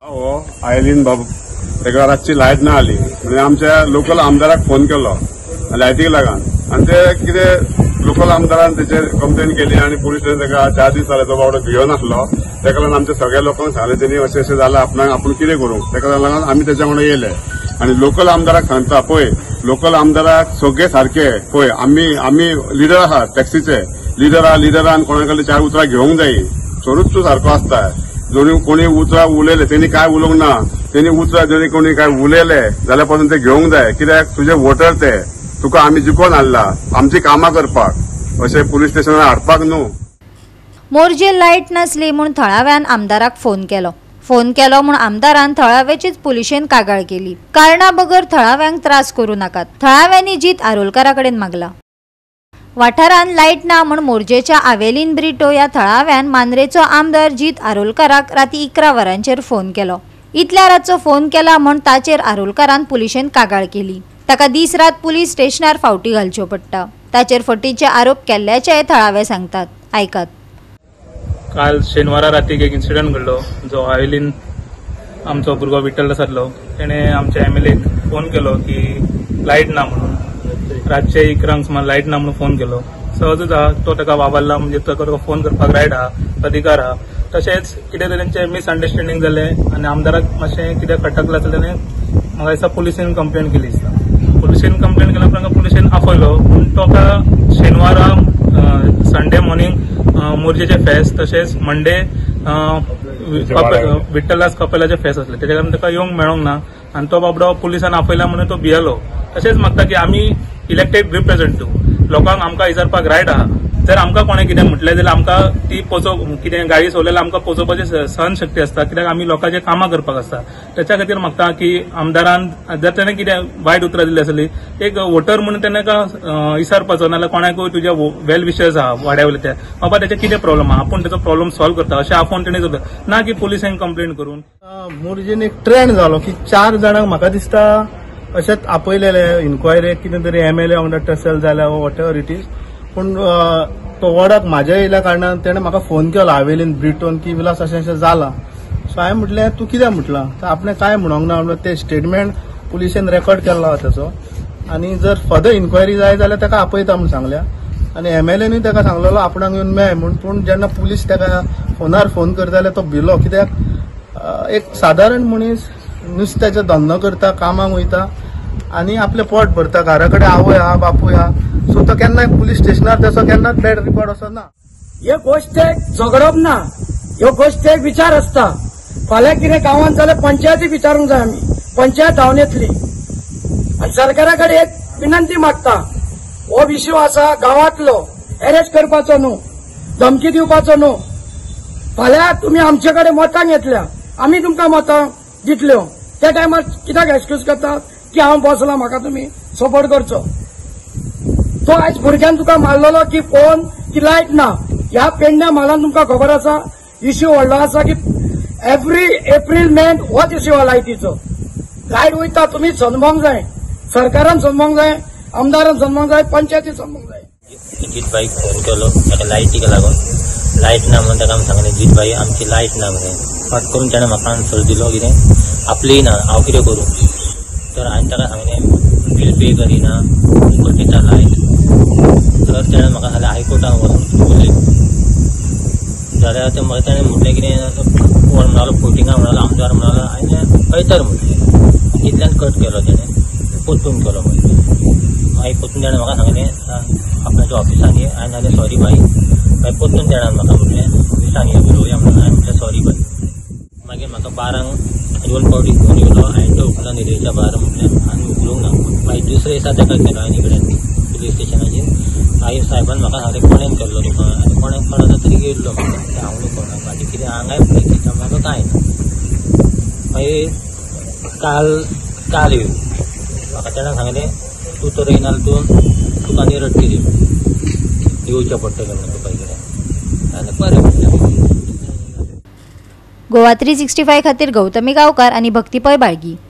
आयलीन बाबू तेका रातची लायट ना आली म्हणजे आमच्या लोकल आमदाराक फोन केलो लायटीक लागून आणि ते कितें लोकल आमदारान तेचेर कंप्लेन केली आणि पुलीस स्टेशन तेका 4 दीस जाले तो बाबडो भियो नासलो तेका लागून आमच्या सगळ्या लोकांक सांगले त्यांनी अशें जालां आपूण कितें करूं तेका लागून आमी तेच्या वांगडा येयले आणि लोकल आमदाराक सांगता पळय लोकल आमदाराक सगळे सारखे पळय आमी लिडर आहात टॅक्सीचे लिडरान कोणा कडले 4 उतरां घेवंक जाय चोरूच तूं सारको आसता जरी कोणी उतरां उलयले त्यांनी काय उलोवंक ना त्यांनी उतरां जरी कोणी काय उलयले जाल्यार पासून ते घेवंक जाय कित्याक तुजे वोटर ते तुका आमी जिखोवन हाडला आमची कामां करपाक अशें पुलीस स्टेशनार हाडपाक न्हू। मोरजे लायट नासली म्हूण थळाव्यान आमदाराक फोन केलो म्हूण आमदारान थळाव्याचीच पुलिशेन कागाळ केली। कारणा बगर थळाव्यांक त्रास करूं नाकात थळाव्यांनी जीत आरोलकारा कडेन मागला। वाठारान लायट ना म्हूण मोरजेच्या आवेलीन ब्रिटो ह्या थळाव्यान मांद्रेचो आमदार जीत आरोलकाराक राती 11 वरांचेर फोन केलो। इतल्या रातचो फोन केला म्हूण ताचेर आरोलकारान पुलिशेन कागाळ केली। ताका दीस रात पुलीस स्टेशनार फावटी घालच्यो पडटा। ताचेर फटीचे आरोप केल्ल्याचे थळावे सांगतात। आयकात। काल शेनवारा रातीक एक इन्सिडंट घडलो जो आयलीन आमचो भुरगो विठ्ठल आसलो तेणे आमच्या एमएलएक फोन केलो की लायट ना म्हणून रातचे 11 सुमार लायट ना म्हणून फोन केलो। सहजच तो ताका वावरला म्हणजे ताका फोन करपाक रायट आहा अधिकार आहा तशेंच कितें तरी तेंचें मिसअंडरस्टँडींग जालें आनी आमदाराक मातशें कितें खटकलां जाल्यार ताणें म्हाका दिसता पुलिसेन कंप्लेन केली दिसता। पुलिसेन कंप्लेन केल्या उपरांत पुलिसेन आपयलो पूण ताका शेनवारा संडे मॉर्निंग मोरजेचे फेस्त तशेंच मंडे विठ्ठलास कपेलाचे फेस्त आसले तेच्या कारण ताका येवंक मेळोंक ना आनी तो बाबडो पुलिसान आपयला म्हणून तो भियेलो। तशेंच मागता की आमी इलेक्टेड रिप्रेझेंटेटिव्ह लोकांक आमकां विचारपाक रायट आहा जर आमकां कोणें कितें म्हटलें जाल्यार आमकां ती कितें गाडी चलयल्यार आमकां पोचोवपाची सहनशक्ती आसता कित्याक आमी लोकांचें कामां करपाक आसता। त्याच्या खातीर मागता की आमदारान जर ताणें कितें वायट उतरां दिल्ली आसली एक वोटर म्हणून ताणें विचारपाचो नाल्यार कोणाकूय तुज्या वेल विशर्स आहा वाड्या वयले ते बाबा तेचे कितें प्रॉब्लम आहा आपूण तेचो प्रॉब्लम सॉल्व करता अशें आपूण ताणें धरलें ना की पुलिसांक कंप्लेन करून। मोरजेन एक ट्रेंड जालो की 4 जाणांक म्हाका दिसता अशेंच आपयलेले इन्क्वायरीक कितें तरी एमएलए वांगडा टसल जाल्या वॉट एव्हर इट इज पूण तो वडाक म्हाज्या येयल्या कारणान तेणें म्हाका फोन केलो हावेलीन ब्रिटोन की विलास अशें जालां सो हांवें म्हटलें तूं कितें म्हटलां तर आपणें कांय म्हणोंक ना ते स्टेटमेंट पुलिशेन रेकॉर्ड केल्लो तेचो आनी जर फर्दर इन्क्वायरी जाय जाल्यार ताका आपयता म्हूण सांगल्या आनी एमएलएनूय ताका सांगलेलो आपणाक येवन मेळ म्हूण पूण जेन्ना पुलीस ताका फोनार फोन करता जाल्यार तो भिलो कित्याक एक सादारण मनीस नुस्त्याचो धंदो करता कामाक वयता आनी आपलें पोट भरता घरा कडेन आवय आहा बापूय आहा सो तो केन्नाय पुलीस स्टेशनार तसो केन्नाच बॅड रिकॉर्ड असो ना। हे गोष्ट झगडप ना ह्यो गोष्ट विचार आसता फाल्यां कितें गांवांत जाल्यार पंचायतीक विचारूंक जाय आमी पंचायत धांवन येतली आनी सरकारा कडेन एक विनंती मागता हो विशय आसा गांवांतलो अरेस्ट करपाचो न्हू धमकी दिवपाचो न्हू फाल्यां तुमी आमचे कडेन मतांक येतल्या आमी तुमकां मतां दितल्यो त्या टायमार कित्याक एक्सक्यूज करता की हांव बसला म्हाका तुमी सपोर्ट करचो। तो आयज भुरग्यान तुका मारलेलो की फोन की लायट ना ह्या पेडण्या म्हालान तुमकां खबर आसा इश्यू व्हडलो आसा की एव्हरी एप्रील मे होच इश्यू आहा लायटीचो लायट वयता तुमी समजोंक जाय सरकारान समजोंक जाय आमदारान समजोंक जाय पंचायतीन समजोंक जाय। जीत बाईक फोन केलो ताका लायटीक लागून लायट ना म्हणून ताका सांगलें जीत बाई आमची लायट ना म्हणून फाट करून ताणें म्हाका आन्सर दिलो कितें आपली ना हांव कितें करूं तर हांवें ताका सांगलें बील पे करिना दिता लायट तर ताणें म्हाका सांगलें हायकोर्टान वचून उलय जाल्यार ताणें म्हटलें कितें कोण म्हणालो फोटिंगा म्हणालो आमदार म्हणालो हांवें पळयतर म्हटलें इतल्यान कट केलो ताणें पोतून केलो मागीर पोतून ताणें म्हाका सांगलें आपणाच्या ऑफिसान ये हांवें जाल्यार सॉरी बाई मागीर पोतून ताणें म्हाका म्हटलें ऑफिसान ये उलोवया म्हणून हांवें म्हटलें सॉरी बाई मागीर म्हाका 12 दोन पावटी घेवन येयलो हांवें तो उखला न्हिदेच्या भायर म्हटलें आनी उखलूंक ना मागीर दुसऱ्या दिसा ताका केलो हांवें कडेन पुलीस स्टेशनाचेर मागीर साहेबान म्हाका सांगलें कोणें केल्लो तुका आनी कोणें कळना तरी गेल्लो म्हाका हांव न्हू कोणाक म्हाजें कितें आंगाय पळय म्हाका कांय ना मागीर काल येवन म्हाका ताणें सांगलें तूं तर येयनाल्यार तुका न्ही रट्टी येवचें पडटलें म्हणून तुका कडेन आनी बरें म्हटलें। गोवा 365 खातीर गौतमी गांवकार आनी भक्तीपय बाळगी।